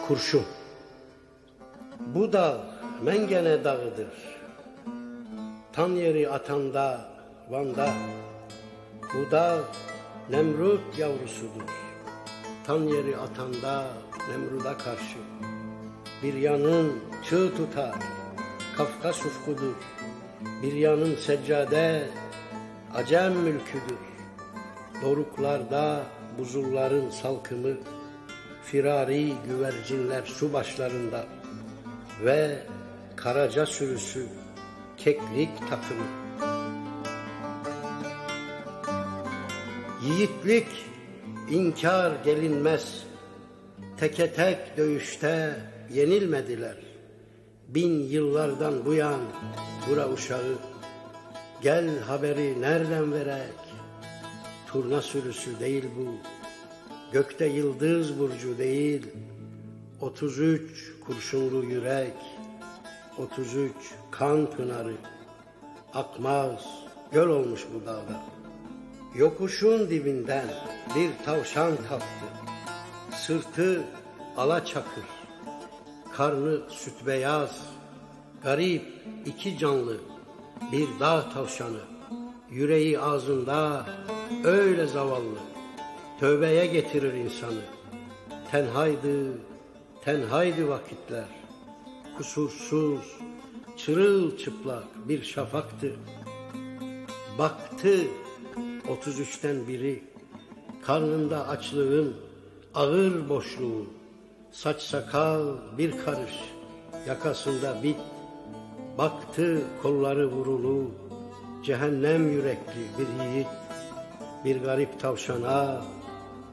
Kurşun. Bu dağ Mengene dağıdır. Tan yeri atanda, Van'da. Bu dağ Nemrut yavrusudur. Tan yeri atanda, Nemrut'a karşı. Bir yanın çığ tutar, Kafkas ufkudur. Bir yanın seccade, Acem mülküdür. Doruklarda buzulların salkımı, firari güvercinler su başlarında ve karaca sürüsü keklik takımı. Yiğitlik inkar gelinmez, teke tek dövüşte yenilmediler. 1000 yıllardan bu yan bura uşağı, gel haberi nereden verek? Turna sürüsü değil bu, gökte yıldız burcu değil. 33 kurşunlu yürek, 33 kan pınarı, akmaz göl olmuş bu dağda. Yokuşun dibinden bir tavşan kalktı, sırtı alaçakır, karnı süt beyaz, garip iki canlı bir dağ tavşanı, yüreği ağzında öyle zavallı, tövbeye getirir insanı. Tenhaydı vakitler, kusursuz, çırılçıplak bir şafaktı. Baktı 33'ten biri, karnında açlığın, ağır boşluğu, saç sakal bir karış, yakasında bit. Baktı kolları vurulu, cehennem yürekli bir yiğit, bir garip tavşana,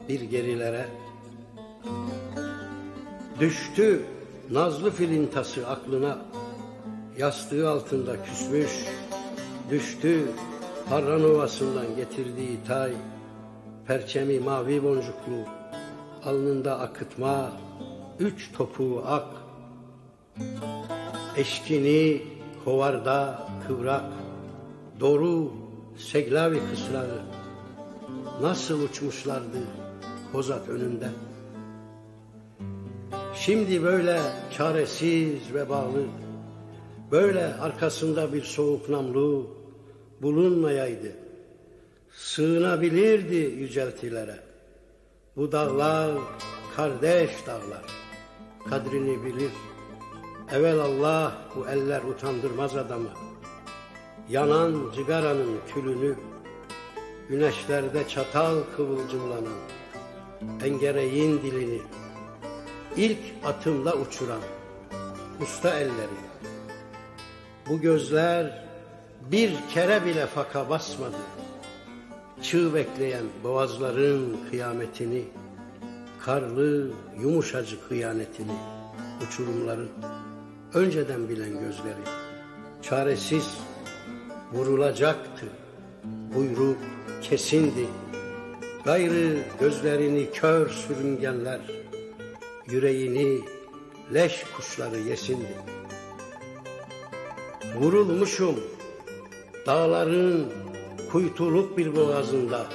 bir gerilere. Düştü nazlı filintası aklına, yastığı altında küsmüş. Düştü Harran Ovası'ndan getirdiği tay, perçemi mavi boncuklu, alnında akıtma 3 topuğu ak. Eşkini kovarda kıvrak, doğru seglavi kısrağı, nasıl uçmuşlardı Hozat önünde. Şimdi böyle çaresiz ve bağlı, böyle arkasında bir soğuk namlu bulunmayaydı, sığınabilirdi yüceltilere. Bu dağlar kardeş dağlar, kadrini bilir. Evelallah bu eller utandırmaz adamı. Yanan cigaranın külünü, güneşlerde çatal kıvılcımlanan engereğin dilini, ilk atımla uçuran usta elleri. Bu gözler bir kere bile faka basmadı, çığ bekleyen boğazların kıyametini, karlı yumuşacık hıyanetini, uçurumların önceden bilen gözleri. Çaresiz vurulacaktı, buyruk kesindi. Gayrı gözlerini kör sürüngenler, yüreğini leş kuşları yesindi. Vurulmuşum dağların kuytuluk bir boğazında,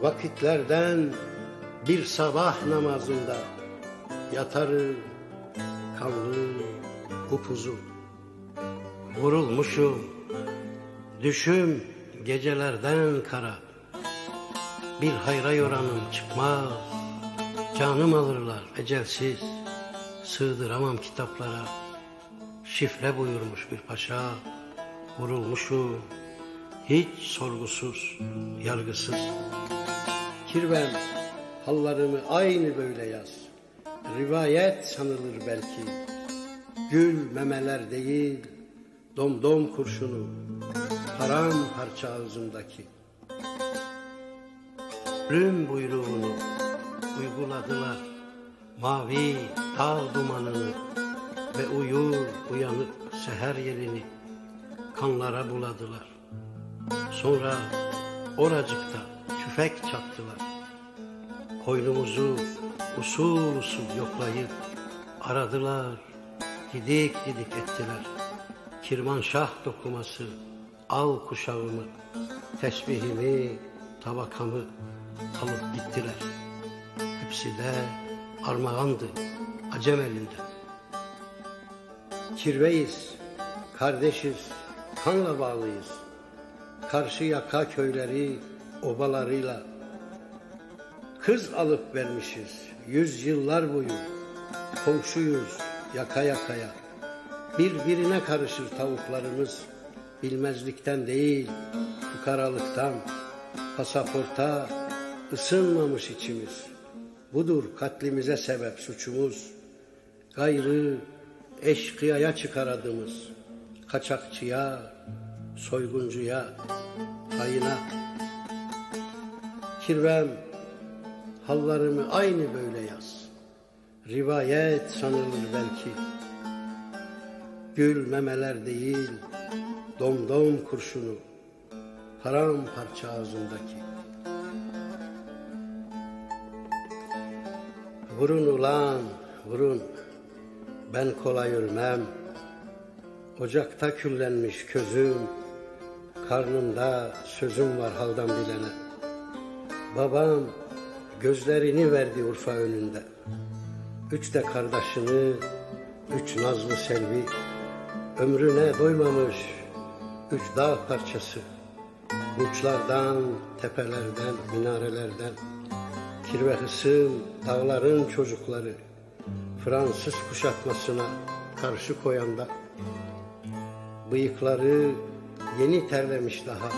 vakitlerden bir sabah namazında, yatarı kanlı upuzun. Vurulmuşum düşüm gecelerden kara, bir hayra yoranım çıkmaz, canım alırlar ecelsiz, sığdıramam kitaplara. Şifre buyurmuş bir paşa, vurulmuşum hiç sorgusuz, yargısız. Kirvem hallarımı aynı böyle yaz, rivayet sanılır belki. Gül memeler değil, domdom kurşunu, haram parça ağzımdaki. Ölüm buyruğunu uyguladılar, mavi dağ dumanını ve uyur uyanık seher yelini kanlara buladılar. Sonra oracıkta tüfek çaktılar. Koynumuzu usul usul yoklayıp aradılar, didik didik ettiler. Kirmanşah dokuması al kuşağımı, tesbihimi, tabakamı alıp gittiler. Hepsi de armağandı Acem elinden. Kirveyiz, kardeşiz, kanla bağlıyız. Karşı yaka köyleri obalarıyla kız alıp vermişiz 100 yıllar boyu. Komşuyuz yaka yakaya. Birbirine karışır tavuklarımız. Bilmezlikten değil, fukaralıktan. Pasaporta ısınmamış içimiz. Budur katlimize sebep suçumuz. Gayrı eşkıyaya çıkar adımız. Kaçakçıya, soyguncuya, hayına. Kirvem, hallarımı aynı böyle yaz. Rivayet sanılır belki. Gül memeler değil, domdom kurşunu, paramparça ağzındaki. Vurun ulan, vurun, ben kolay ölmem. Ocakta küllenmiş közüm, karnımda sözüm var haldan bilene. Babam gözlerini verdi Urfa önünde. 3 de kardeşini, 3 nazlı selvi, ömrüne doymamış 3 dağ parçası. Uçlardan, tepelerden, minarelerden, kirve hısım dağların çocukları, Fransız kuşatmasına karşı koyanda, bıyıkları yeni terlemiş daha,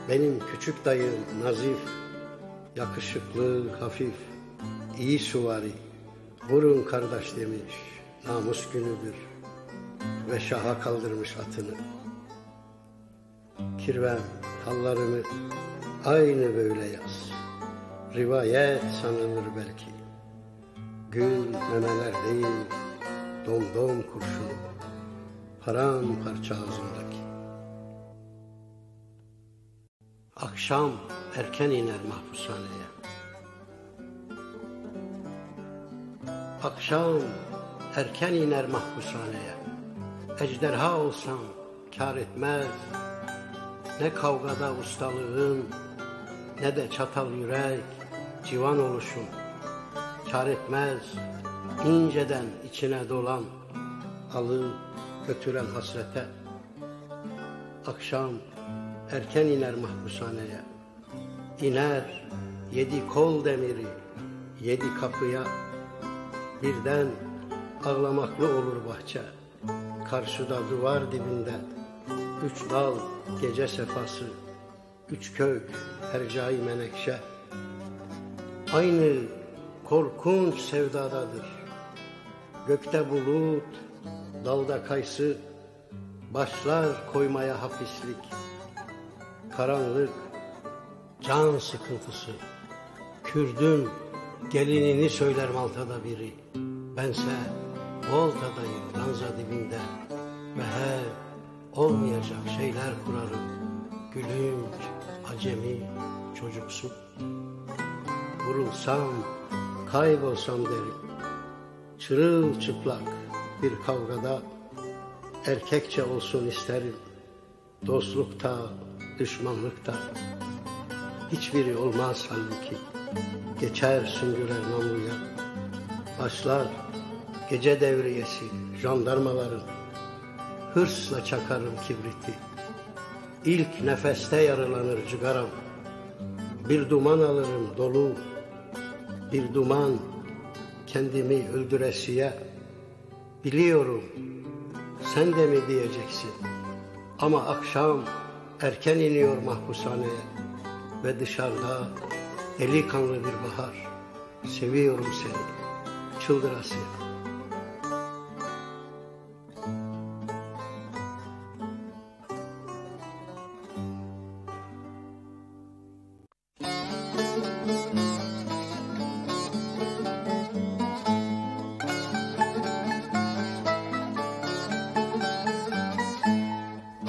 benim küçük dayım Nazif, yakışıklı, hafif, iyi süvari, vurun kardeş demiş, namus günüdür ve şaha kaldırmış atını. Kirvem, hallarımı aynı böyle yaz. Rivayet sanılır belki. Gül memeler değil, domdom kurşunu, paramparça ağzındaki. Akşam erken iner mahpushaneye. Akşam erken iner mahpushaneye. Ejderha olsam kâr etmez. Ne kavgada ustalığın, ne de çatal yürek, civan oluşun. Kâr etmez inceden içine dolan, alıp götüren hasrete. Akşam erken iner mahpushaneye. İner 7 kol demiri, 7 kapıya. Birden ağlamaklı olur bahçe. Karşıda duvar dibinde 3 dal gece sefası, 3 kök hercai menekşe. Aynı korkunç sevdadadır. Gökte bulut, dalda kayısı, başlar koymaya hapislik. Karanlık, can sıkıntısı. Kürdün gelinini söyler Malta'da biri. Bense Volta'dayım ranza dibinde ve hep olmayacak şeyler kurarım. Gülünç, acemi, çocuksu. Vurulsam, kaybolsam derim. Çırılçıplak bir kavgada erkekçe olsun isterim. Dostlukta, düşmanlıkta hiçbiri olmaz halbuki. Geçer süngüler namluya. Başlar gece devriyesi jandarmaların. Hırsla çakarım kibriti. İlk nefeste yaralanır cigaram. Bir duman alırım dolu. Bir duman kendimi öldüresiye. Biliyorum sen de mi diyeceksin. Ama akşam erken iniyor mahpushaneye. Ve dışarıda delikanlı bir bahar. Seviyorum seni çıldırasıya.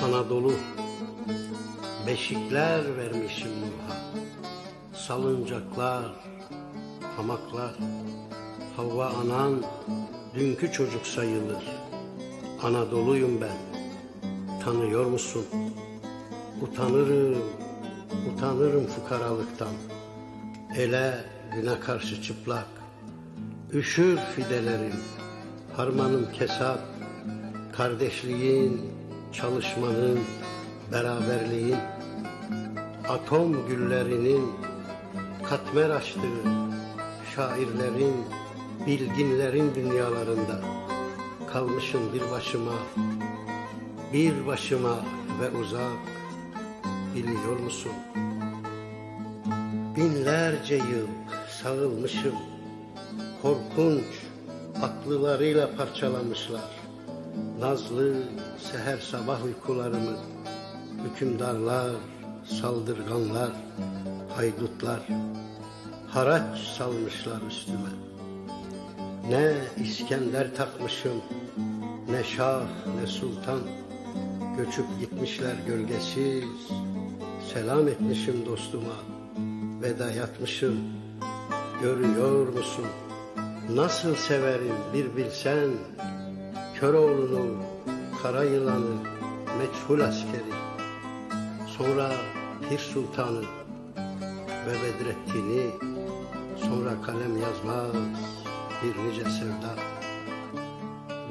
Anadolu, beşikler vermişim Nuh'a. Salıncaklar, hamaklar. Havva anan dünkü çocuk sayılır. Anadolu'yum ben, tanıyor musun? Utanırım, utanırım fukaralıktan. Ele güne karşı çıplak, Üşür fidelerim, harmanım kesat, kardeşliğin, çalışmanın, beraberliğin, atom güllerinin katmer açtığı şairlerin, bilginlerin dünyalarında kalmışım bir başıma ve uzak, biliyor musun? Binlerce yıl sağılmışım, korkunç aklılarıyla parçalamışlar nazlı seher sabah uykularımı. Hükümdarlar, saldırganlar, haydutlar haraç salmışlar üstüme. Ne İskender takmışım, ne şah ne sultan, göçüp gitmişler gölgesiz. Selam etmişim dostuma, veda yatmışım. Görüyor musun nasıl severim bir bilsen, Köroğlu'nu, kara yılanı, meçhul askeri, sonra Pir Sultan'ı ve Bedrettin'i, sonra kalem yazmaz bir nice sevda.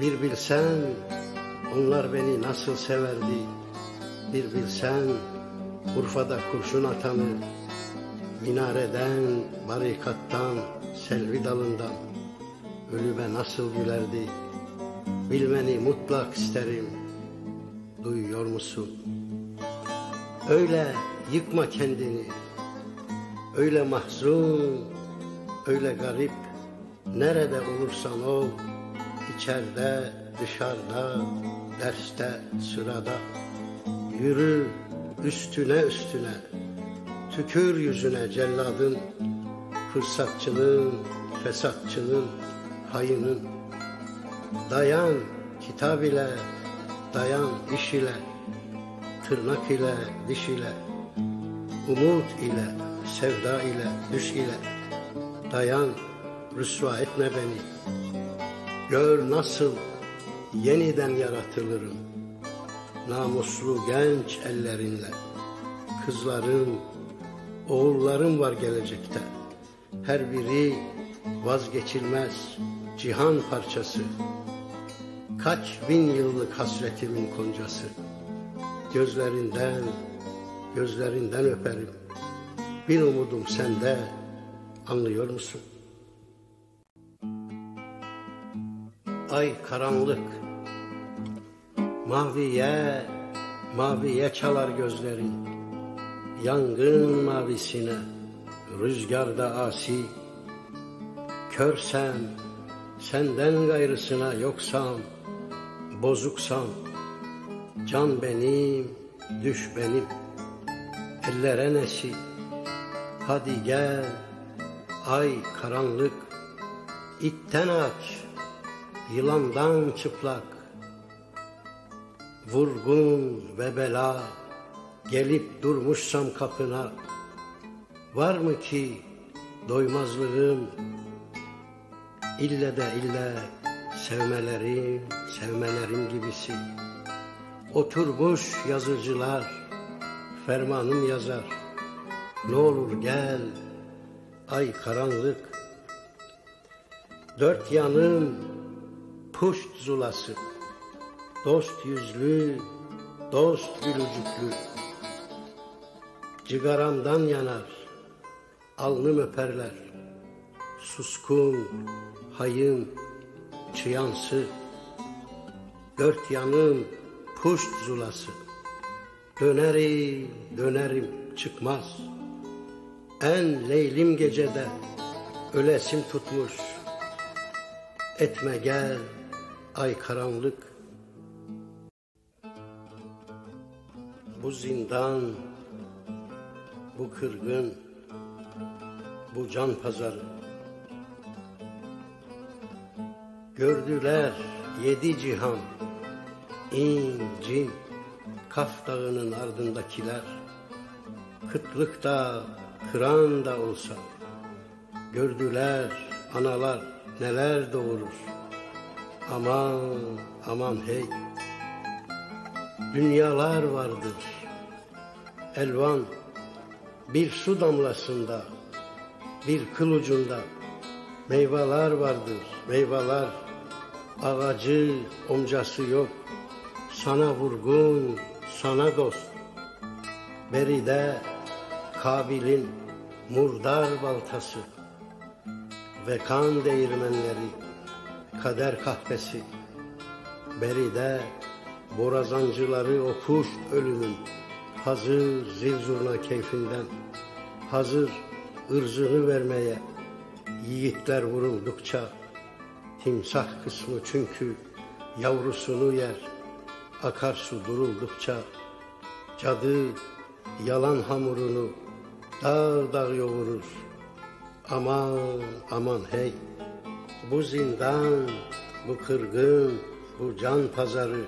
Bir bilsen onlar beni nasıl severdi, bir bilsen Urfa'da kurşun atanı, minareden, barikattan, selvi dalından ölüme nasıl gülerdi, bilmeni mutlak isterim, duyuyor musun? Öyle yıkma kendini, öyle mahzun, öyle garip, nerede olursan ol, içeride, dışarıda, derste, sırada, yürü üstüne, tükür yüzüne celladın, fırsatçının, fesatçının, hayının. Dayan kitap ile, dayan iş ile, tırnak ile, diş ile, umut ile, sevda ile, düş ile. Dayan, rüsva etme beni. Gör nasıl yeniden yaratılırım, namuslu genç ellerinle. Kızlarım, oğullarım var gelecekte. Her biri vazgeçilmez cihan parçası. Kaç bin yıllık hasretimin koncası. Gözlerinden öperim. Bir umudum sende, anlıyor musun? Ay karanlık, maviye çalar gözlerin. Yangın mavisine, rüzgarda asi. Körsem, senden gayrısına yoksam, bozuksam, can benim, düş benim, ellere nesi. Hadi gel, ay karanlık, itten aç, yılandan çıplak. Vurgun ve bela, gelip durmuşsam kapına. Var mı ki doymazlığım, ille sevmelerim gibisi. Oturmuş yazıcılar, fermanım yazar. Ne olur gel, ay karanlık. Dört yanım puşt zulası, dost yüzlü, dost gülücüklü. Cigaramdan yanar, alnım öperler. Suskun, hayım, çıyansı. Dört yanım puşt zulası. Dönerim çıkmaz. En leylim gecede ölesim tutmuş. Etme gel, ay karanlık. Bu zindan, bu kırgın, bu can pazarı. Gördüler 7 cihan, cin, Kaf Dağı'nın ardındakiler. Kıtlık da, kıran da olsa, gördüler analar neler doğurur. Aman hey, dünyalar vardır, elvan, bir su damlasında, bir kıl ucunda. Meyveler vardır, meyveler, ağacı, omcası yok. Sana vurgun, sana dost. Beride Kabil'in murdar baltası ve kan değirmenleri, kader kahvesi. Beride borazancıları okuş ölümün, hazır zil zurna keyfinden, hazır ırzını vermeye yiğitler vuruldukça. Timsah kısmı çünkü yavrusunu yer, akarsu duruldukça. Cadı yalan hamurunu dağ dağ yoğurur. Aman aman hey, bu zindan, bu kırgın, bu can pazarı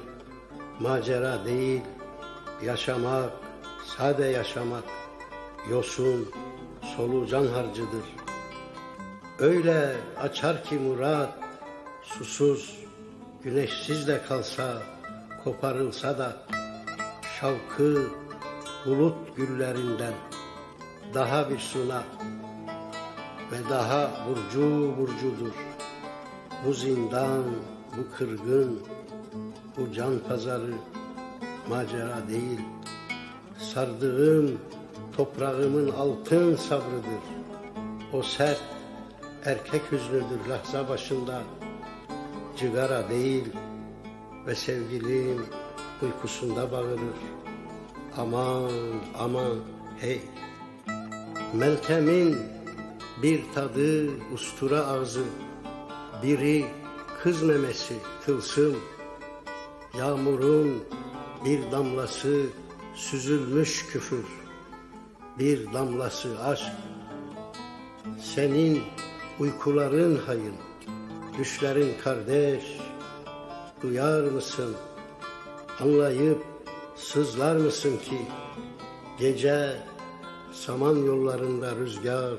macera değil, yaşamak, sade yaşamak, yosun, solucan harcıdır. Öyle açar ki murat, susuz, güneşsiz de kalsa, koparılsa da, şavkı bulut güllerinden daha bir suna ve daha burcu burcudur. Bu zindan, bu kırgın, bu can pazarı macera değil, sardığım toprağımın altın sabrıdır. O sert erkek hüznüdür lahza başında, cigara değil ve sevgilim uykusunda bağırır. Aman aman hey, Meltem'in bir tadı ustura ağzı, biri kız memesi tılsım, yağmurun bir damlası süzülmüş küfür, bir damlası aşk. Senin uykuların hayın, düşlerin kardeş, duyar mısın, anlayıp sızlar mısın ki gece saman yollarında rüzgar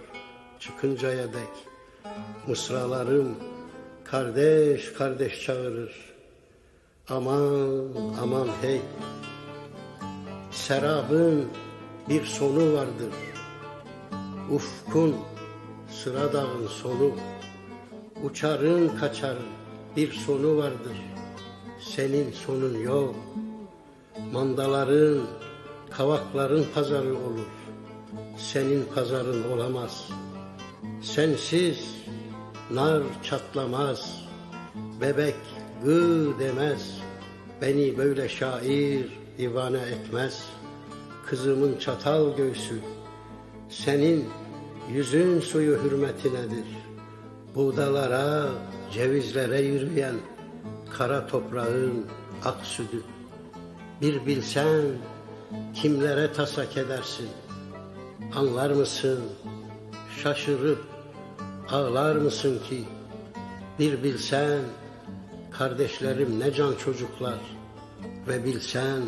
çıkıncaya dek mısralarım kardeş kardeş çağırır. Aman aman hey, serabın bir sonu vardır, ufkun sıradağın sonu, uçarın kaçarın bir sonu vardır, senin sonun yok. Mandaların, kavakların pazarı olur, senin pazarın olamaz. Sensiz nar çatlamaz, bebek gı demez, beni böyle şair divane etmez. Kızımın çatal göğsü, senin yüzün suyu hürmetinedir. Buğdalara, cevizlere yürüyen kara toprağın ak sütü. Bir bilsen kimlere tasak edersin, anlar mısın, şaşırıp ağlar mısın ki? Bir bilsen kardeşlerim ne can çocuklar, ve bilsen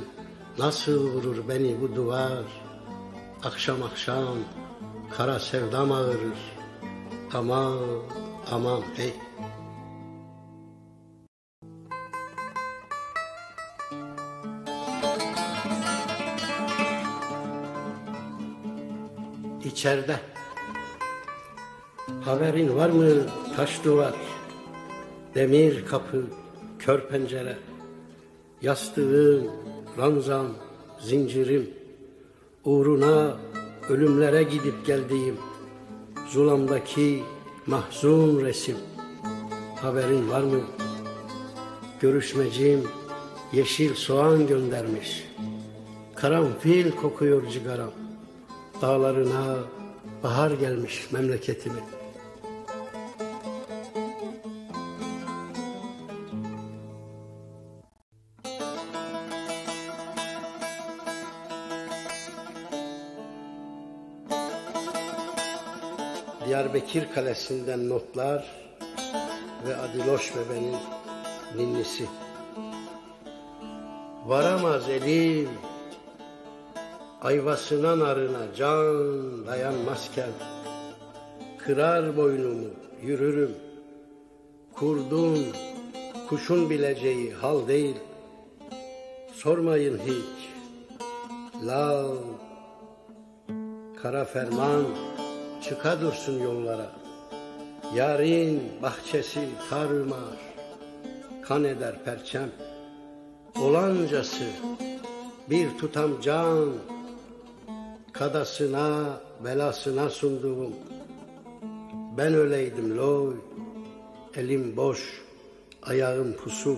nasıl vurur beni bu duvar. Akşam akşam kara sevdam ağırır. Aman aman hey. İçeride haberin var mı taş duvar, demir kapı, kör pencere, yastığım, ranzam, zincirim, uğruna ölümlere gidip geldiğim zulamdaki mahzun resim. Haberin var mı? Görüşmecim yeşil soğan göndermiş, karanfil kokuyor cigaram. Dağlarına bahar gelmiş memleketimin. Diyarbakır Kalesi'nden notlar ve Adiloş bebenin ninnisi. Varamaz elim ayvasına narına, can dayanmazken kırar boynumu yürürüm. Kurdun kuşun bileceği hal değil, sormayın hiç. Lal kara ferman çıka dursun yollara, Yarın bahçesi tar ümar, kan eder perçem. Olancası bir tutam can, kadasına belasına sunduğum. Ben öyleydim loy, elim boş, ayağım pusu.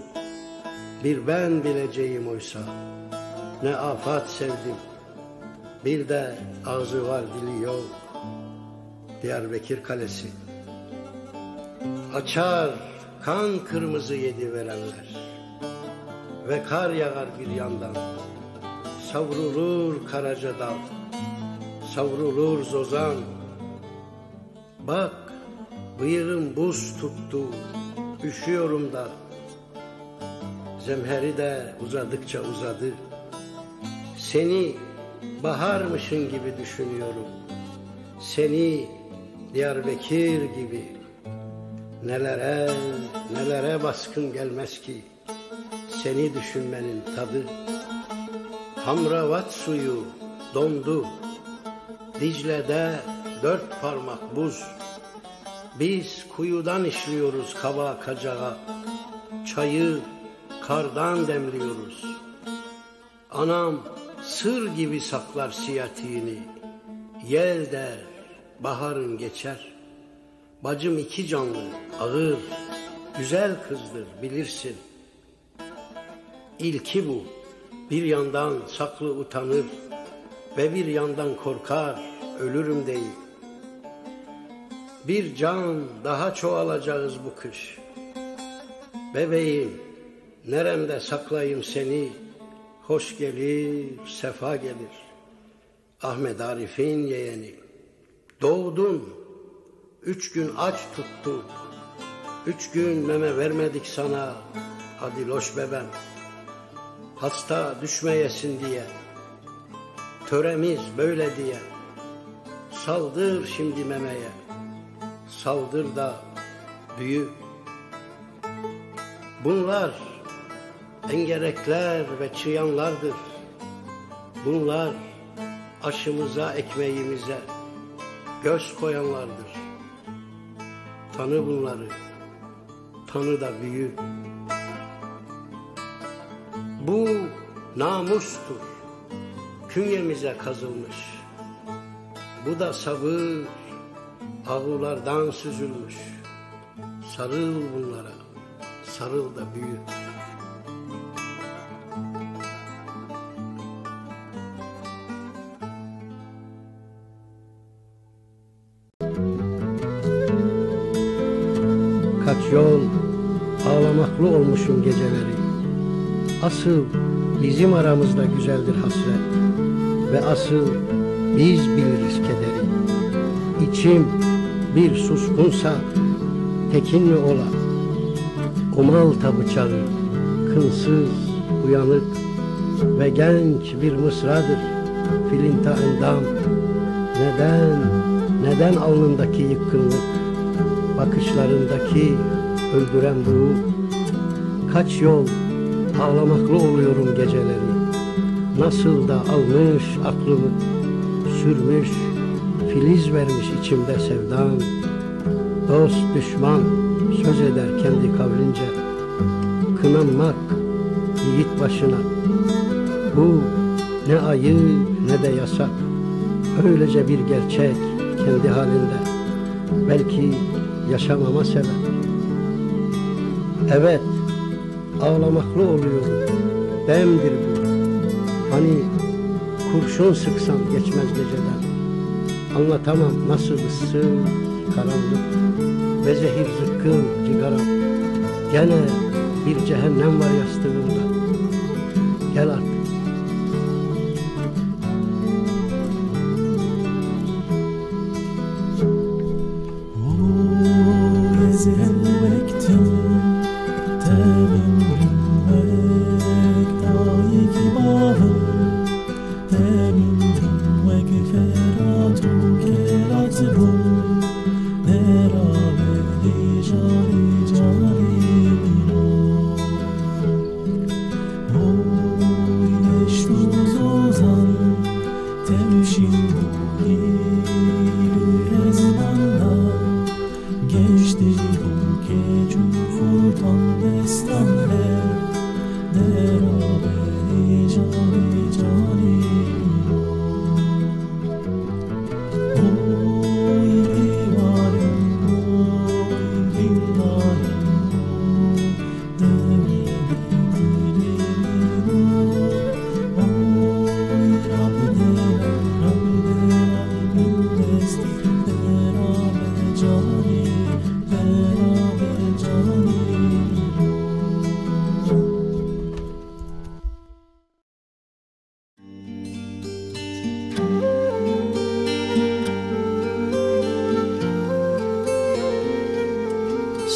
Bir ben bileceğim oysa, ne afat sevdim. Bir de ağzı var dili yok, Diyarbakır Kalesi. Açar kan kırmızı yedi verenler ve kar yağar bir yandan. Savrulur Karaca Dağ, savrulur Zozan. Bak bıyığım buz tuttu, üşüyorum da. Zemheri de uzadıkça uzadı. Seni baharmışın gibi düşünüyorum. Seni Diyarbakır gibi. Nelere, nelere baskın gelmez ki seni düşünmenin tadı. Hamravat suyu dondu, Dicle'de 4 parmak buz. Biz kuyudan işliyoruz kaba kacağa, çayı kardan demliyoruz. Anam sır gibi saklar siyatiğini, yel der baharın geçer. Bacım 2 canlı, ağır, güzel kızdır bilirsin. İlki bu, bir yandan saklı utanır ve bir yandan korkar, ölürüm değil. Bir can daha çoğalacağız bu kış. Bebeğim, neremde saklayayım seni, hoş gelir, sefa gelir. Ahmet Arif'in yeğeni, doğdun, 3 gün aç tuttuk, 3 gün meme vermedik sana, hadi loş bebem. Hasta düşmeyesin diye, töremiz böyle diye, saldır şimdi memeye, saldır da büyü. Bunlar engerekler ve çıyanlardır. Bunlar aşımıza, ekmeğimize göz koyanlardır. Tanı bunları, tanı da büyü. Bu namustur, künyemize kazılmış. Bu da sabır, ağulardan süzülmüş. Sarıl bunlara, sarıl da büyü. Kaç yol ağlamaklı olmuşum geceleri. Asıl bizim aramızda güzeldir hasret ve asıl biz biliriz kederi. İçim bir suskunsa tekin mi ola? O Malta bıçağı kınsız, uyanık ve genç bir mısradır filinta endam. Neden alnındaki yıkkınlık, bakışlarındaki öldüren ruh? Kaç yol ağlamaklı oluyorum geceleri. Nasıl da almış aklımı, sürmüş, filiz vermiş içimde sevdan. Dost düşman söz eder kendi kavlince, kınanmak yiğit başına. Bu ne ayıp ne de yasak, öylece bir gerçek kendi halinde. Belki yaşamama sebep. Evet, ağlamaklı oluyorum, demdir bu. Hani kurşun sıksam geçmez geceden. Anlatamam nasıl ıssız, karanlık ve zehir zıkkım cigaram. Gene bir cehennem var yastığımda. Gel artık.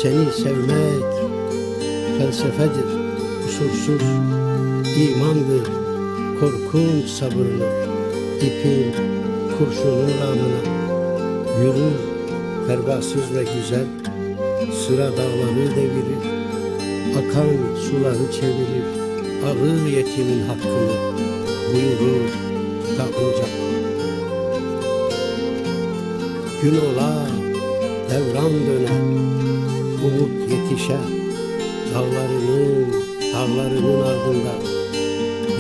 Seni sevmek felsefedir, kusursuz imandır, korkunç sabırlı, ipin kurşunun ramına. Yürür pervasız ve güzel, sıra dağları devirir, akan suları çevirir, alır yetimin hakkını, buyurur da ocak. Gün ola, devran döner, umut yetişer, dağlarının ardında.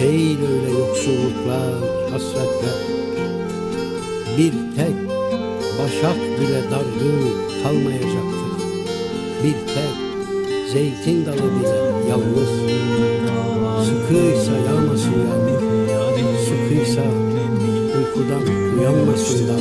Değil öyle yoksulluklar, hasretler. Bir tek başak bile dargın kalmayacaktır. Bir tek zeytin dalı bile yalnız. Sıkıysa yağmasın yağmur, sıkıysa uykudan uyanmasın da.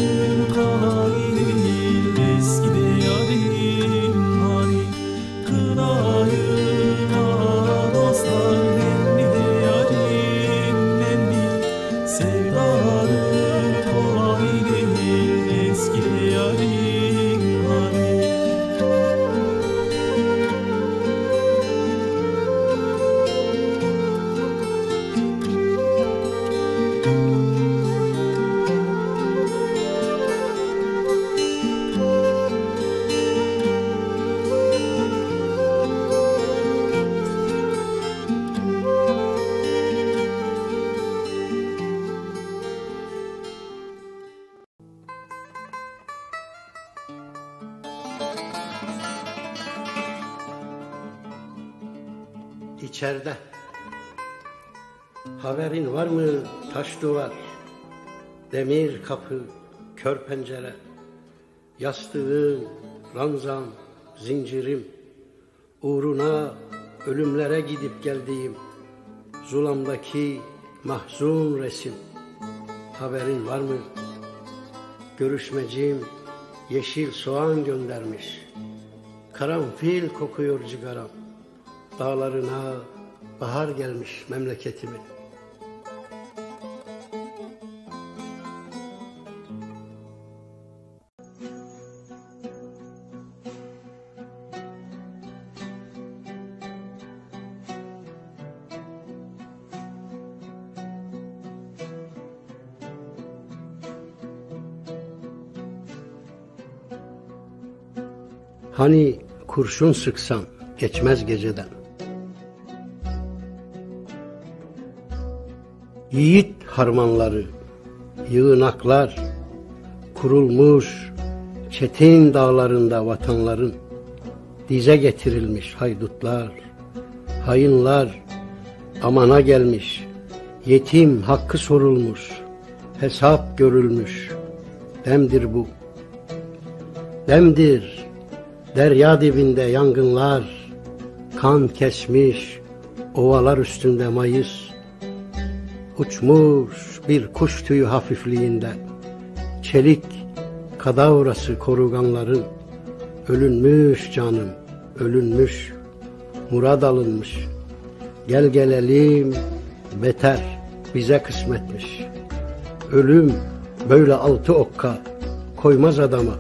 İçeride haberin var mı taş duvar, demir kapı, kör pencere, yastığım, ranzam, zincirim, uğruna ölümlere gidip geldiğim zulamdaki mahzun resim. Haberin var mı? Görüşmecim yeşil soğan göndermiş, karanfil kokuyor cigaram. Dağlarına bahar gelmiş memleketimin. Hani kurşun sıksan geçmez geceden. Yiğit harmanları, yığınaklar, kurulmuş çetin dağlarında vatanların, dize getirilmiş haydutlar, hainler, amana gelmiş, yetim hakkı sorulmuş, hesap görülmüş, demdir bu. Demdir, derya dibinde yangınlar, kan kesmiş, ovalar üstünde mayıs, uçmuş bir kuş tüyü hafifliğinde, çelik kadavrası koruganların, ölünmüş canım, ölünmüş, murad alınmış, gel gelelim, beter bize kısmetmiş. Ölüm böyle altı okka koymaz adama,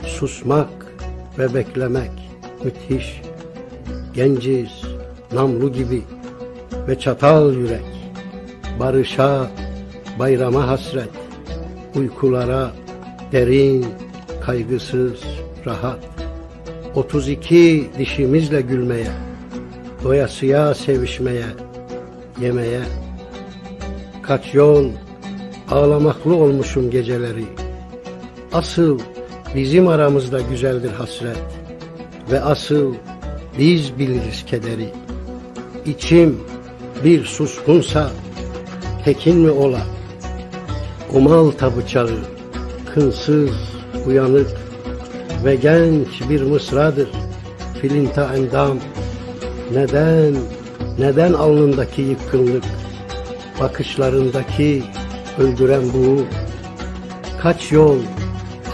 susmak ve beklemek müthiş. Genciz, namlu gibi ve çatal yürek, barışa, bayrama hasret, uykulara derin, kaygısız, rahat. 32 dişimizle gülmeye, doyasıya sevişmeye, yemeye. Kaç yol ağlamaklı olmuşum geceleri. Asıl bizim aramızda güzeldir hasret ve asıl biz biliriz kederi. İçim bir suskunsa tekin mi ola? O Malta bıçağı kınsız, uyanık ve genç bir mısradır. Filinta endam, neden alnındaki yıkkınlık, bakışlarındaki öldüren bu? Kaç yol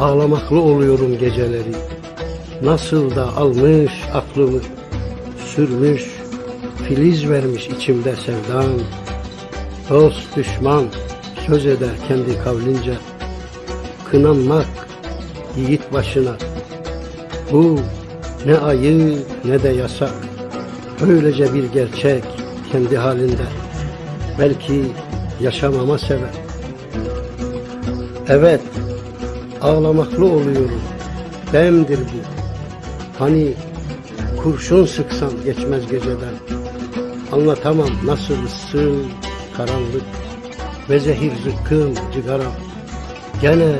ağlamaklı oluyorum geceleri. Nasıl da almış aklımı, sürmüş, filiz vermiş içimde sevdan. Dost düşman söz eder kendi kavlince, kınanmak yiğit başına. Bu Ne ayıp ne de yasak, öylece bir gerçek kendi halinde. Belki yaşamama sebep. Evet, ağlamaklı oluyorum, demdir bu. Hani kurşun sıksam geçmez geceden. Anlatamam nasıl ıssın, karanlık ve zehir zıkkım cigaram. Gene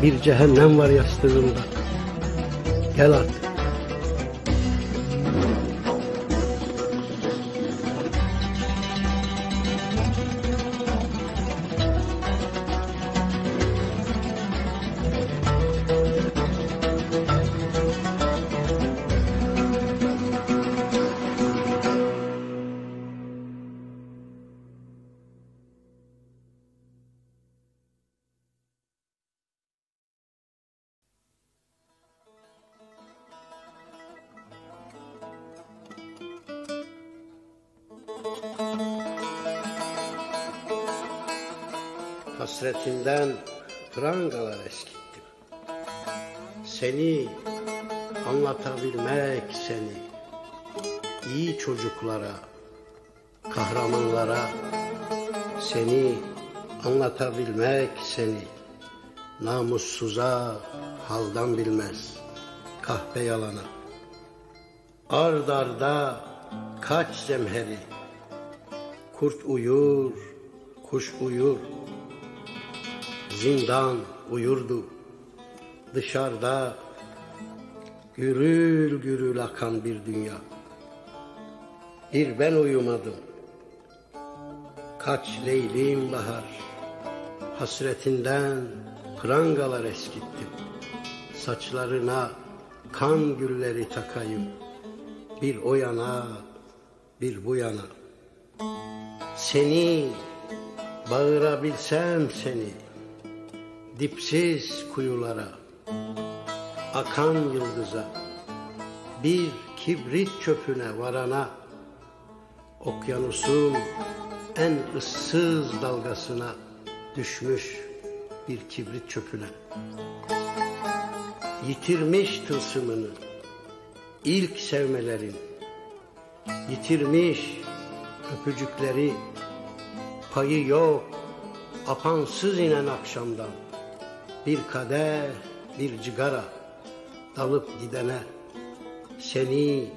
bir cehennem var yastığımda. Gel artık. Hasretinden prangalar eskittim. Seni anlatabilmek seni, iyi çocuklara, kahramanlara, seni anlatabilmek seni, namussuza haldan bilmez, kahpe yalana. Ard arda kaç zemheri, kurt uyur, kuş uyur. Zindan uyurdu, dışarıda gürül gürül akan bir dünya. Bir ben uyumadım, kaç leylim bahar, hasretinden prangalar eskittim. Saçlarına kan gülleri takayım, bir o yana, bir bu yana. Seni bağırabilsem seni, dipsiz kuyulara, akan yıldıza, bir kibrit çöpüne varana, okyanusun en ıssız dalgasına düşmüş bir kibrit çöpüne. Yitirmiş tılsımını ilk sevmelerin, yitirmiş öpücükleri, payı yok apansız inen akşamdan. Bir kadeh, bir cigara dalıp gidene, seni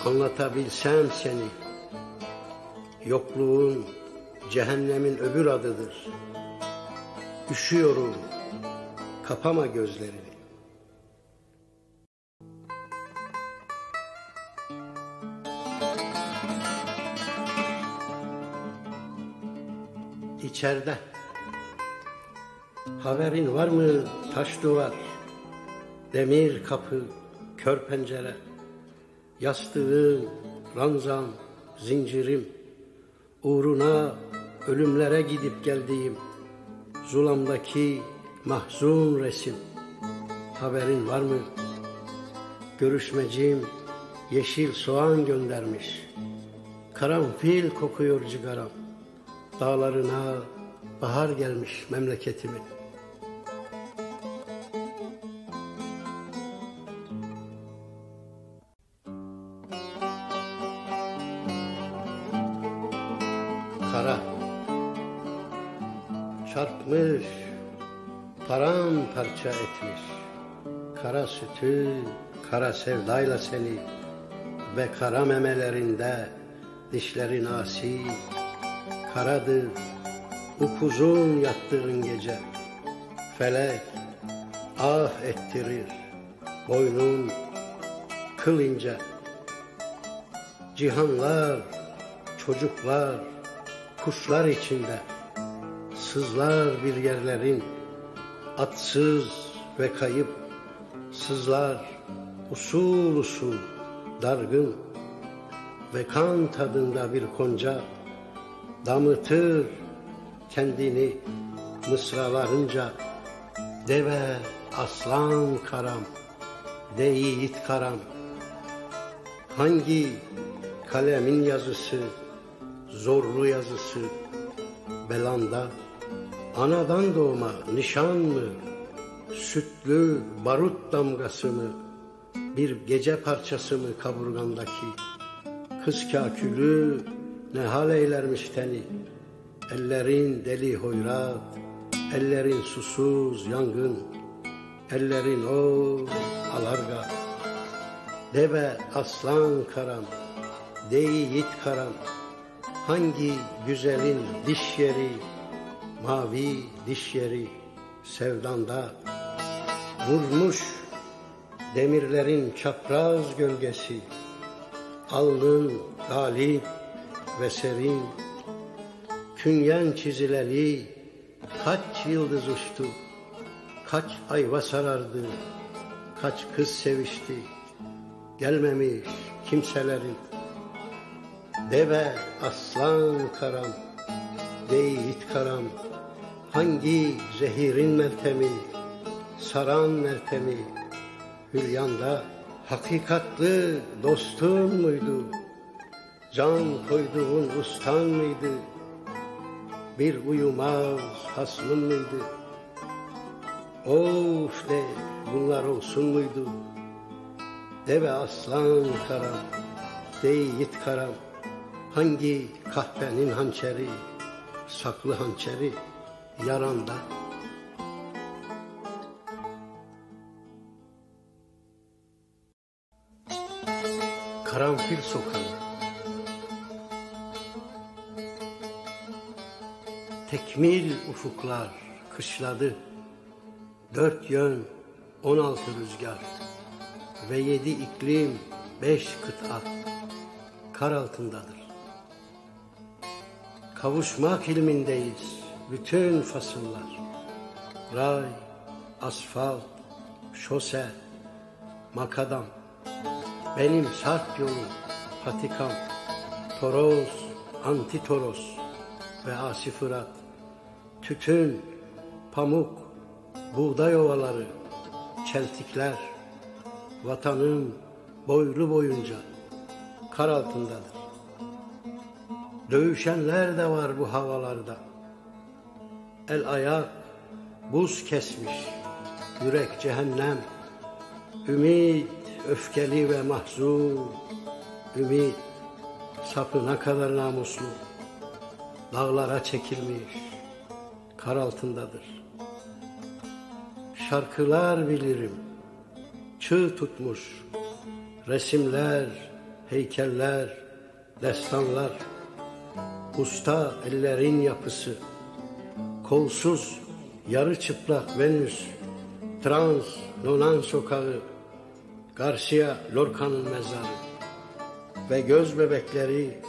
anlatabilsem seni, yokluğun cehennemin öbür adıdır. Üşüyorum, kapama gözlerini. İçeride haberin var mı taş duvar, demir kapı, kör pencere, yastığım, ranzam, zincirim, uğruna ölümlere gidip geldiğim zulamdaki mahzun resim. Haberin var mı? Görüşmecim yeşil soğan göndermiş, karanfil kokuyor cigaram, dağlarına bahar gelmiş memleketimin. Kara çarpmış, paramparça etmiş, kara sütü, kara sevdayla seni ve kara memelerinde dişlerin asi, karadır upuzun yattığın gece. Felek ah ettirir, boynun kıl ince. Cihanlar, çocuklar, kuşlar içinde sızlar bir yerlerin, atsız ve kayıp sızlar usul usul dargın ve kan tadında bir konca damıtır kendini mısralarınca. Deve aslan karam, de yiğit karam, hangi kalemin yazısı, zorlu yazısı, belanda anadan doğma nişan mı, sütlü barut damgası mı, Bir gece parçası mı kaburgandaki? Kız kâkülü ne hal eylermiş teni? Ellerin deli hoyrat, ellerin susuz yangın, ellerin o alarga. Deve aslan karam, de yiğit karam, hangi güzelin diş yeri, mavi diş yeri sevdanda. Vurmuş demirlerin çapraz gölgesi, alnın galip ve serin. Künyen çizileli kaç yıldız uçtu, kaç ayva sarardı, kaç kız sevişti, gelmemiş kimselerin. Deve aslan karam, de yiğit karam, hangi zehirin meltemi, saran meltemi, hülyanda hakikatlı dostun muydu? Can koyduğun ustan mıydı? Bir uyumaz hasmın mıydı? Of de bunlar olsun muydu? Deve aslan karam, de yiğit karam, hangi kahpenin hançeri, saklı hançeri yaranda? Karanfil sokağı. Tekmil ufuklar kışladı, dört yön 16 rüzgar ve 7 iklim 5 kıta kar altındadır. Kavuşmak ilmindeyiz bütün fasıllar. Ray, asfalt, şose, makadam, benim sarp yolum, patikam, toros, antitoros ve asi Fırat, tütün, pamuk, buğday ovaları, çeltikler, vatanım boylu boyunca kar altındadır. Dövüşenler de var bu havalarda, el ayak buz kesmiş, yürek cehennem, ümit öfkeli ve mahzun, ümit sapına kadar namuslu, dağlara çekilmiş, kar altındadır. Şarkılar bilirim, çığ tutmuş, resimler, heykeller, destanlar, usta ellerin yapısı, kolsuz, yarı çıplak Venüs, Trans, Nonan sokağı, Garcia Lorca'nın mezarı ve göz bebekleri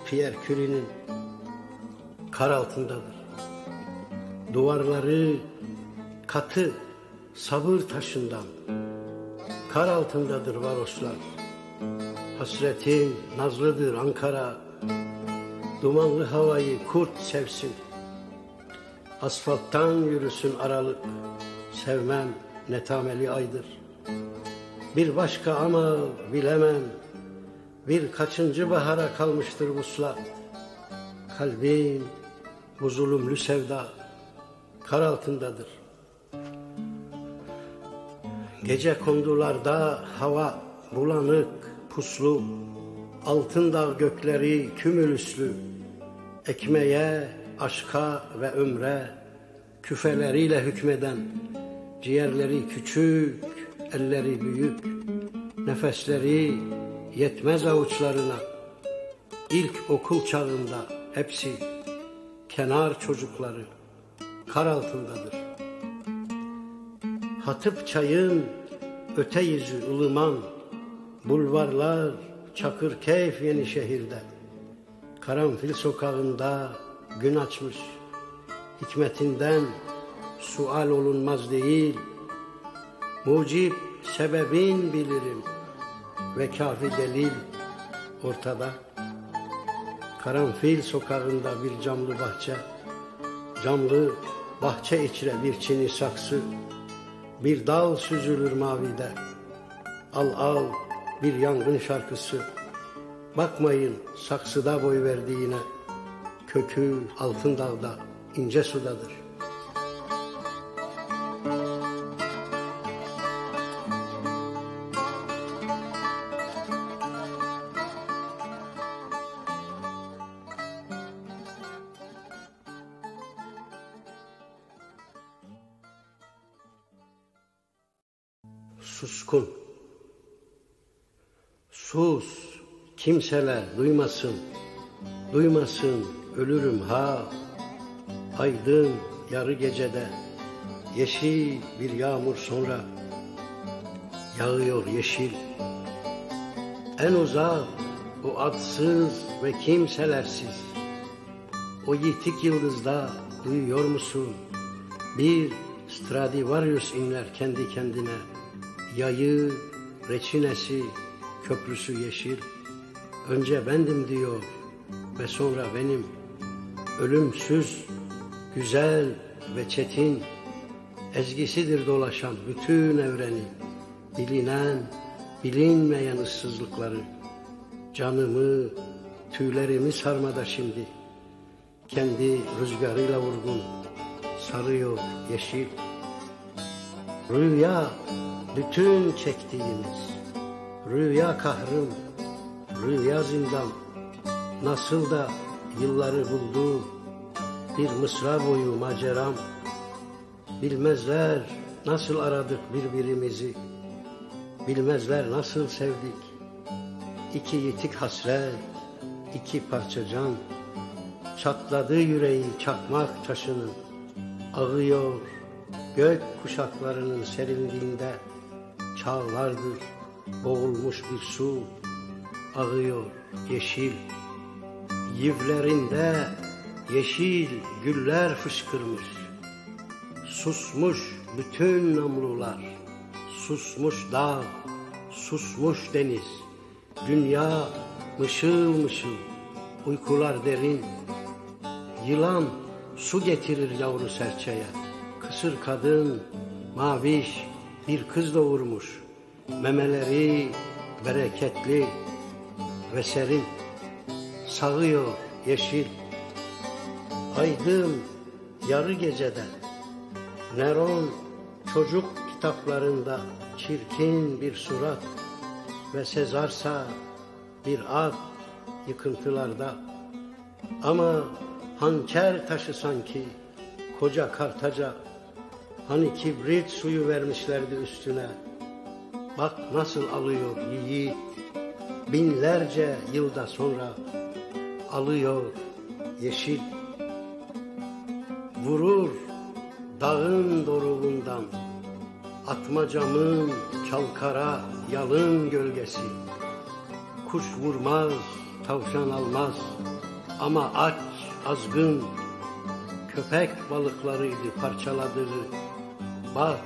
Pierre Curie'nin kar altındadır. Duvarları katı sabır taşından, kar altındadır varoslar. Hasretin nazlıdır Ankara, dumanlı havayı kurt sevsin. Asfalttan yürüsün aralık, sevmem netameli aydır. Bir başka ama bilemem, bir kaçıncı bahara kalmıştır vuslat. Kalbim bu zulümlü sevda kar altındadır. Gece kondularda hava bulanık, puslu, altın dağ gökleri kümülüslü, ekmeğe, aşka ve ömre küfeleriyle hükmeden, ciğerleri küçük, elleri büyük, nefesleri yetmez avuçlarına. İlk okul çağında hepsi kenar çocukları kar altındadır. Hatıp çayın öte yüzü ılıman, bulvarlar Çakırkeyf Yenişehir'de, Karanfil sokağında gün açmış, hikmetinden sual olunmaz değil, mucib sebebin bilirim ve kafi delil ortada. Karanfil sokağında bir camlı bahçe, camlı bahçe içre bir çini saksı, bir dal süzülür mavide, al al bir yangın şarkısı. Bakmayın saksıda boy verdiğine, kökü altın dağda ince sudadır. suskun. Sus, kimseler duymasın, duymasın ölürüm ha. Aydın yarı gecede, yeşil bir yağmur sonra, yağıyor yeşil. En uzak o adsız ve kimselersiz, o yitik yıldızda duyuyor musun? Bir Stradivarius inler kendi kendine, yayı, reçinesi, köprüsü yeşil. Önce bendim diyor ve sonra benim. Ölümsüz, güzel ve çetin, ezgisidir dolaşan bütün evreni. Bilinen, bilinmeyen ıssızlıkları, canımı, tüylerimi sarmada şimdi. Kendi rüzgarıyla vurgun, sarıyor yeşil. Rüya bütün çektiğimiz, rüya kahrım, rüya zindan. Nasıl da yılları buldu, bir mısra boyu maceram. Bilmezler nasıl aradık birbirimizi, bilmezler nasıl sevdik. İki yitik hasret, iki parça can, çatladı yüreği çakmak taşının. Ağıyor gök kuşaklarının serinliğinde, çağlardır boğulmuş bir su. Ağıyor yeşil, yivlerinde yeşil güller fışkırmış. Susmuş bütün namlular, susmuş dağ, susmuş deniz. Dünya mışıl mışıl, uykular derin. Yılan su getirir yavru serçeye. Kısır kadın maviş bir kız doğurmuş. Memeleri bereketli ve serin. Sağıyor yeşil. Aydın yarı gecede, Neron çocuk kitaplarında çirkin bir surat ve Sezarsa bir at yıkıntılarda. Ama hançer taşı sanki koca Kartaca, hani kibrit suyu vermişlerdi üstüne. Bak nasıl alıyor yiğit, binlerce yılda sonra alıyor yeşil. Vurur dağın doruğundan, atmacamın çalkara yalın gölgesi. Kuş vurmaz, tavşan almaz ama aç, azgın köpek balıklarıydı parçaladığı. Bak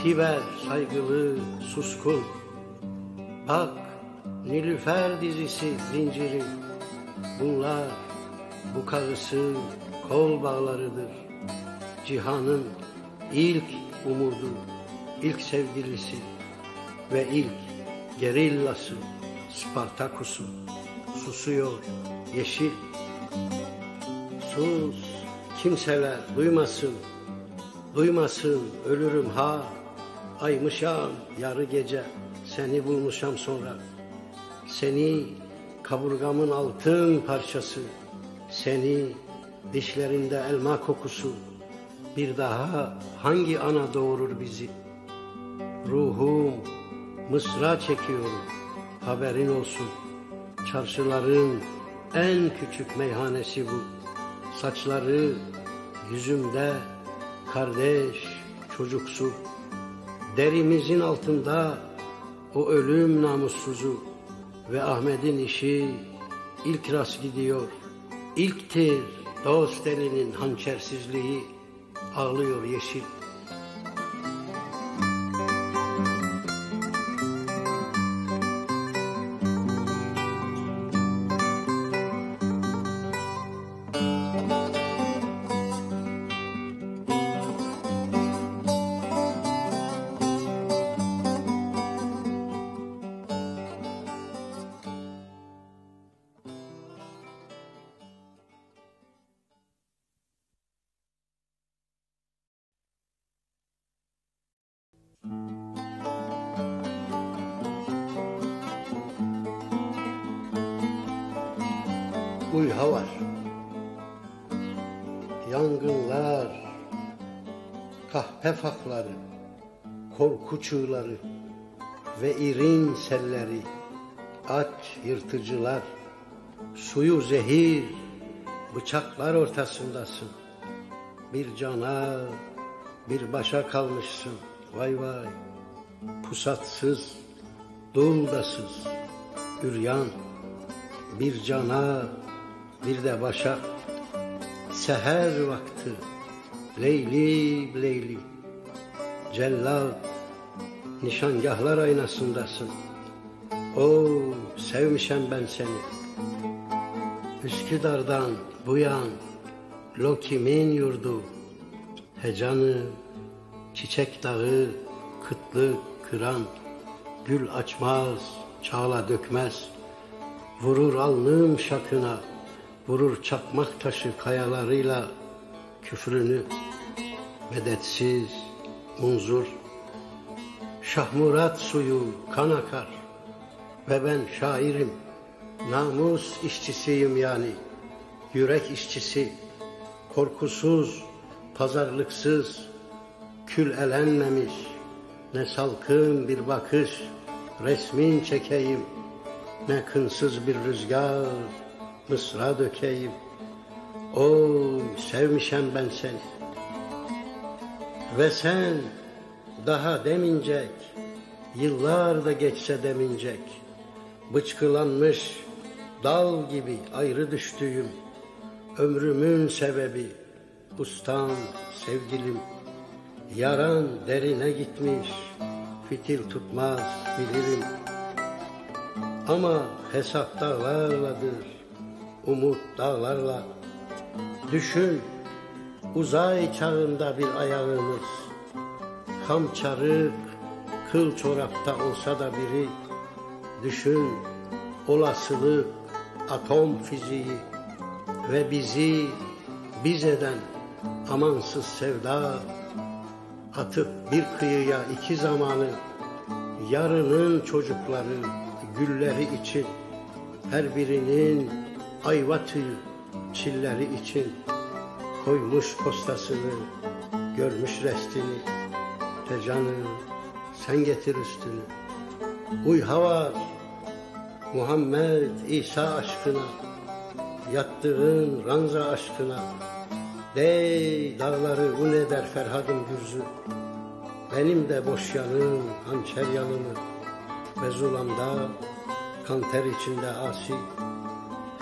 Tiber saygılı, suskun. Bak Nilüfer dizisi zinciri. Bunlar bu kağısı kol bağlarıdır. Cihanın ilk umudu, ilk sevgilisi ve ilk gerillası Spartakus'u. Susuyor yeşil. Sus, kimseler duymasın, duymasın ölürüm ha. Aymışam yarı gece, seni bulmuşam sonra. Seni kaburgamın altın parçası, seni dişlerinde elma kokusu. Bir daha hangi ana doğurur bizi? Ruhum mısra çekiyorum, haberin olsun. Çarşıların en küçük meyhanesi bu. Saçları yüzümde kardeş çocuksu. Derimizin altında o ölüm namussuzu. Ve Ahmet'in işi ilk rast gidiyor. İlktir dost elinin hançersizliği. Ağlıyor yeşil. Uyha var, yangınlar, kahpe fakları, korku çığları ve irin selleri, aç yırtıcılar, suyu zehir, bıçaklar ortasındasın. Bir cana, bir başa kalmışsın, vay vay, pusatsız, duldasız, üryan, bir cana, bir de başa, seher vakti, leyli leyli, cellat, nişangahlar aynasındasın. Oo, sevmişem ben seni. Üsküdar'dan bu yan, lo kimin yurdu, hecanı, çiçek dağı, kıtlık kıran, gül açmaz, çağla dökmez, vurur alnım şakına, vurur çakmak taşı kayalarıyla küfrünü, medetsiz, munzur, Şahmurat suyu kan akar ve ben şairim, namus işçisiyim yani, yürek işçisi, korkusuz, pazarlıksız, kül elenmemiş, ne salkın bir bakış, resmin çekeyim, ne kınsız bir rüzgar, mısra dökeyim. Oy, sevmişem ben seni. Ve sen daha demincek, yıllar da geçse demincek, bıçkılanmış dal gibi ayrı düştüğüm, ömrümün sebebi, ustam, sevgilim, yaran derine gitmiş, fitil tutmaz bilirim. Ama hesap dağlarladır, umut dağlarla. Düşün, uzay çağında bir ayağımız, kam çarık, kıl çorapta olsa da biri. Düşün, olasılık, atom fiziği ve bizi biz eden amansız sevda, atıp bir kıyıya iki zamanı, yarının çocukları, gülleri için, her birinin ayva tüyü, çilleri için, koymuş postasını, görmüş restini, de canım sen getir üstünü. Uy havar, Muhammed İsa aşkına, yattığın ranza aşkına, dey dağları un eder Ferhad'ın gürzü, benim de boş yanım hançer yanımı, ve zulamda kanter içinde asi,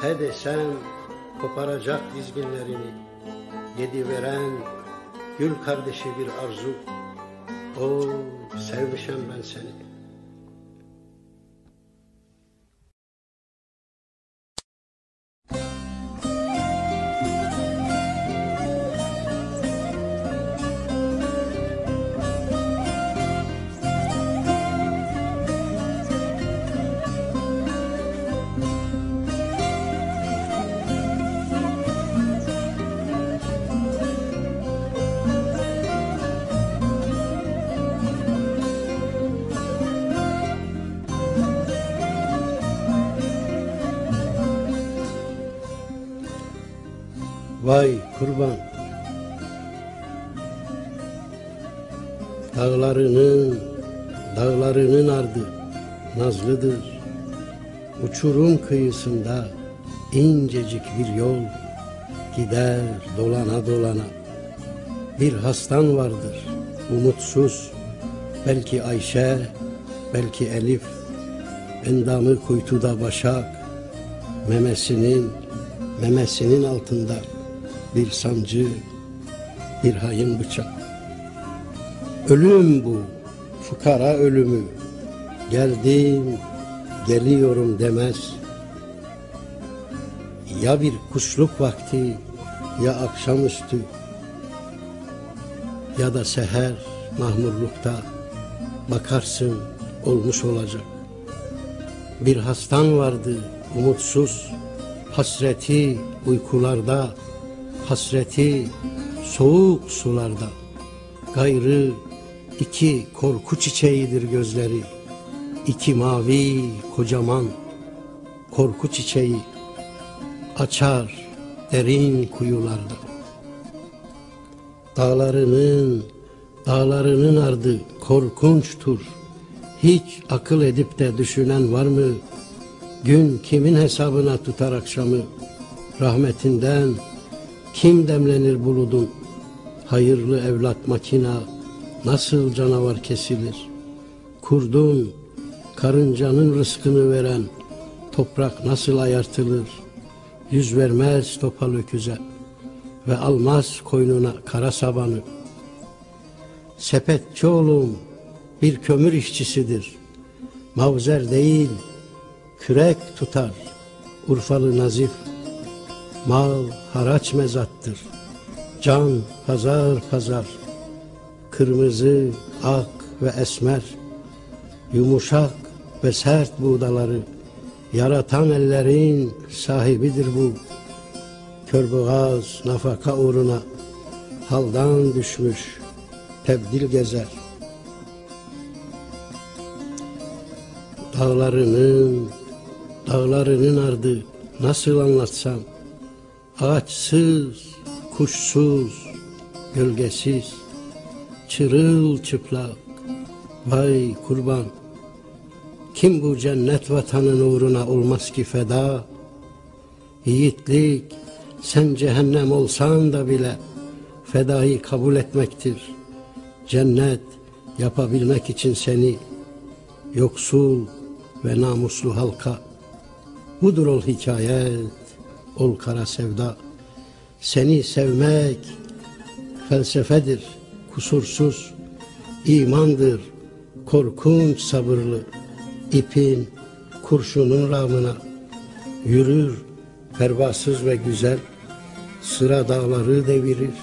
he desem koparacak dizginlerini, yedi veren gül kardeşi bir arzu. O sevmişem ben seni. Vay kurban, dağlarının ardı nazlıdır. Uçurum kıyısında incecik bir yol gider dolana dolana. Bir hastan vardır umutsuz, belki Ayşe, belki Elif, endamı kuytuda başak, memesinin altında bir sancı, bir hain bıçak. Ölüm bu, fukara ölümü, geldim, geliyorum demez. Ya bir kuşluk vakti, ya akşamüstü, ya da seher mahmurlukta bakarsın olmuş olacak. Bir hastan vardı umutsuz, hasreti uykularda, hasreti soğuk sularda. Gayrı iki korku çiçeğidir gözleri, iki mavi kocaman korku çiçeği açar derin kuyularda. Dağlarının ardı korkunçtur. Hiç akıl edip de düşünen var mı? Gün kimin hesabına tutar akşamı? Rahmetinden kim demlenir buludun? Hayırlı evlat makina nasıl canavar kesilir? Kurdun, karıncanın rızkını veren toprak nasıl ayartılır? Yüz vermez topal öküze ve almaz koynuna kara sabanı. Sepetçi oğlum bir kömür işçisidir. Mavzer değil, kürek tutar Urfalı Nazif. Mal haraç mezattır, can pazar pazar. Kırmızı, ak ve esmer, yumuşak ve sert buğdaları yaratan ellerin sahibidir bu. Körboğaz nafaka uğruna haldan düşmüş tebdil gezer. Dağlarının ardı nasıl anlatsam? Ağaçsız, kuşsuz, gölgesiz, çırılçıplak, vay kurban. Kim bu cennet vatanın uğruna olmaz ki feda? Yiğitlik, sen cehennem olsan da bile fedayı kabul etmektir. Cennet yapabilmek için seni yoksul ve namuslu halka. Budur ol hikayet, ol kara sevda. Seni sevmek felsefedir, kusursuz imandır, korkunç sabırlı. İpin, kurşunun rağmına yürür pervasız ve güzel. Sıra dağları devirir,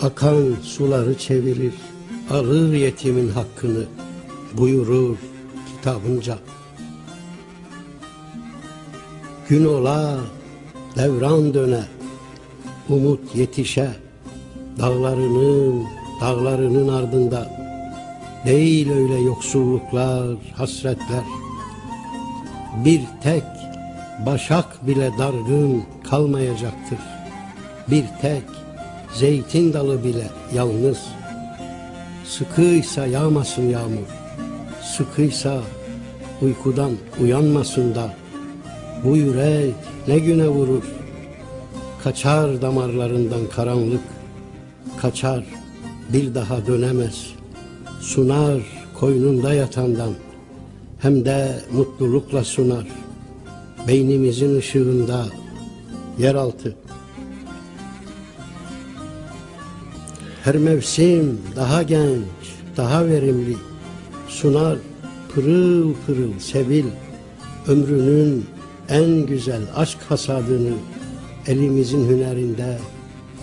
akan suları çevirir. Alır yetimin hakkını, buyurur kitabınca. Gün ola, devran döne, umut yetişe. Dağlarının ardında değil öyle yoksulluklar, hasretler. Bir tek başak bile dargın kalmayacaktır. Bir tek zeytin dalı bile yalnız. Sıkıysa yağmasın yağmur, sıkıysa uykudan uyanmasın da. Bu yürek ne güne vurur? Kaçar damarlarından karanlık, kaçar bir daha dönemez. Sunar koynunda yatandan, hem de mutlulukla sunar. Beynimizin ışığında yeraltı. Her mevsim daha genç, daha verimli. Sunar pırıl pırıl sebil. Ömrünün en güzel aşk hasadını elimizin hünerinde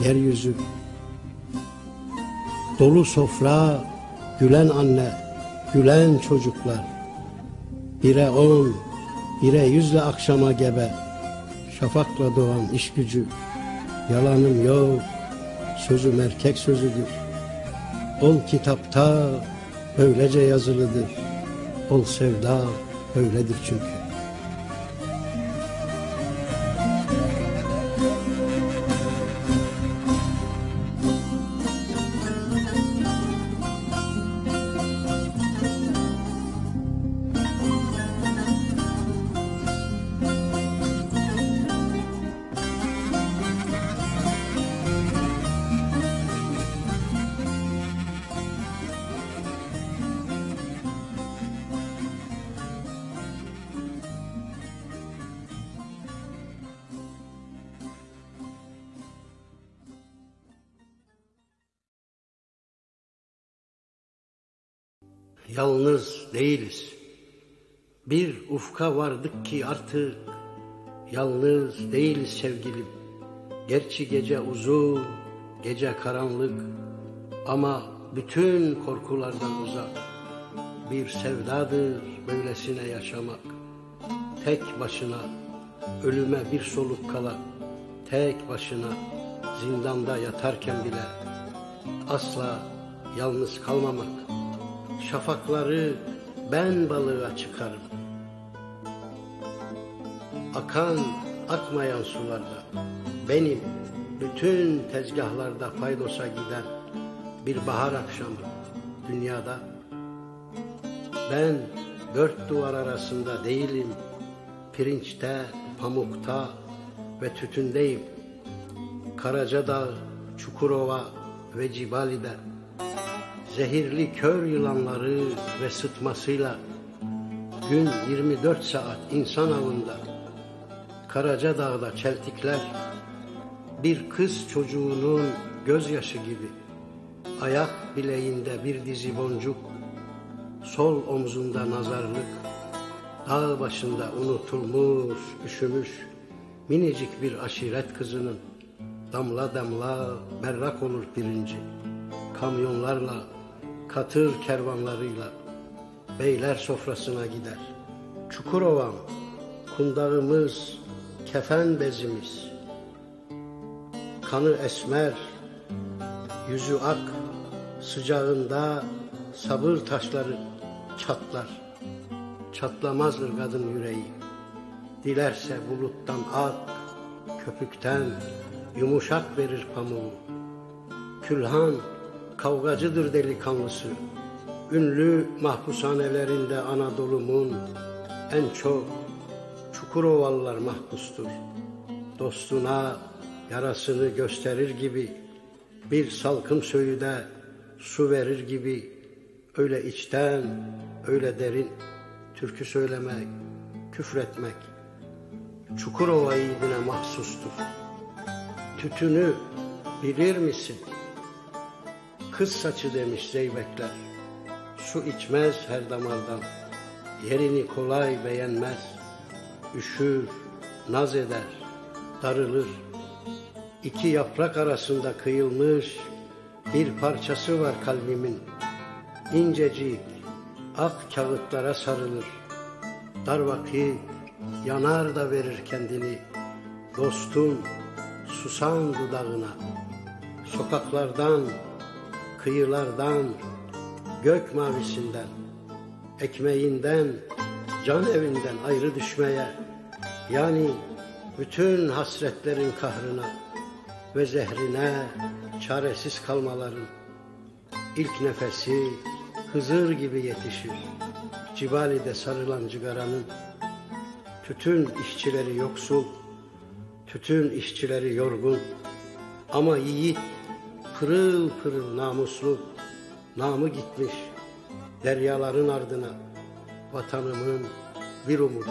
yeryüzü. Dolu sofra, gülen anne, gülen çocuklar. 1'e 10, 1'e 100'le akşama gebe. Şafakla doğan iş gücü. Yalanım yok, sözüm erkek sözüdür. Ol kitapta böylece yazılıdır. Ol sevda böyledir çünkü. Yalnız değiliz. Bir ufka vardık ki artık yalnız değiliz sevgilim. Gerçi gece uzun, gece karanlık ama bütün korkulardan uzak. Bir sevdadır böylesine yaşamak. Tek başına ölüme bir soluk kala, tek başına zindanda yatarken bile asla yalnız kalmamak. Şafakları ben balığa çıkarım. Akan akmayan sularda, benim bütün tezgahlarda paydosa giden bir bahar akşamı dünyada Ben dört duvar arasında değilim, pirinçte, pamukta ve tütündeyim. Karacadağ, Çukurova ve Cibali'de zehirli kör yılanları ve sıtmasıyla gün 24 saat insan avında. Karacadağ'da çeltikler bir kız çocuğunun gözyaşı gibi. Ayak bileğinde bir dizi boncuk, sol omzunda nazarlık, dağ başında unutulmuş, üşümüş minicik bir aşiret kızının damla damla berrak olur pirinci. Kamyonlarla, katır kervanlarıyla beyler sofrasına gider. Çukurovam, kundağımız, kefen bezimiz. Kanı esmer, yüzü ak, sıcağında sabır taşları çatlar. Çatlamaz ırgadın yüreği. Dilerse buluttan ak, köpükten yumuşak verir pamuğu. Külhan kavgacıdır delikanlısı. Ünlü mahpushanelerinde Anadolu'mun en çok Çukurovalılar mahpustur. Dostuna yarasını gösterir gibi, bir salkım söğüde su verir gibi, öyle içten, öyle derin türkü söylemek, küfretmek Çukurova yiğidine mahsustur. Tütünü bilir misin? Kız saçı demiş zeybekler. Su içmez her damardan, yerini kolay beğenmez. Üşür, naz eder, darılır. İki yaprak arasında kıyılmış bir parçası var kalbimin. İncecik, ak kağıtlara sarılır. Dar vakit yanar da verir kendini dostun susan dudağına. Sokaklardan, kıyılardan, gök mavisinden, ekmeğinden, can evinden ayrı düşmeye, yani bütün hasretlerin kahrına ve zehrine çaresiz kalmaların ilk nefesi Hızır gibi yetişir. Cibali'de sarılan cigaranın. Tütün işçileri yoksul, tütün işçileri yorgun, ama yiğit pırıl pırıl namuslu, namı gitmiş deryaların ardına, vatanımın bir umudu.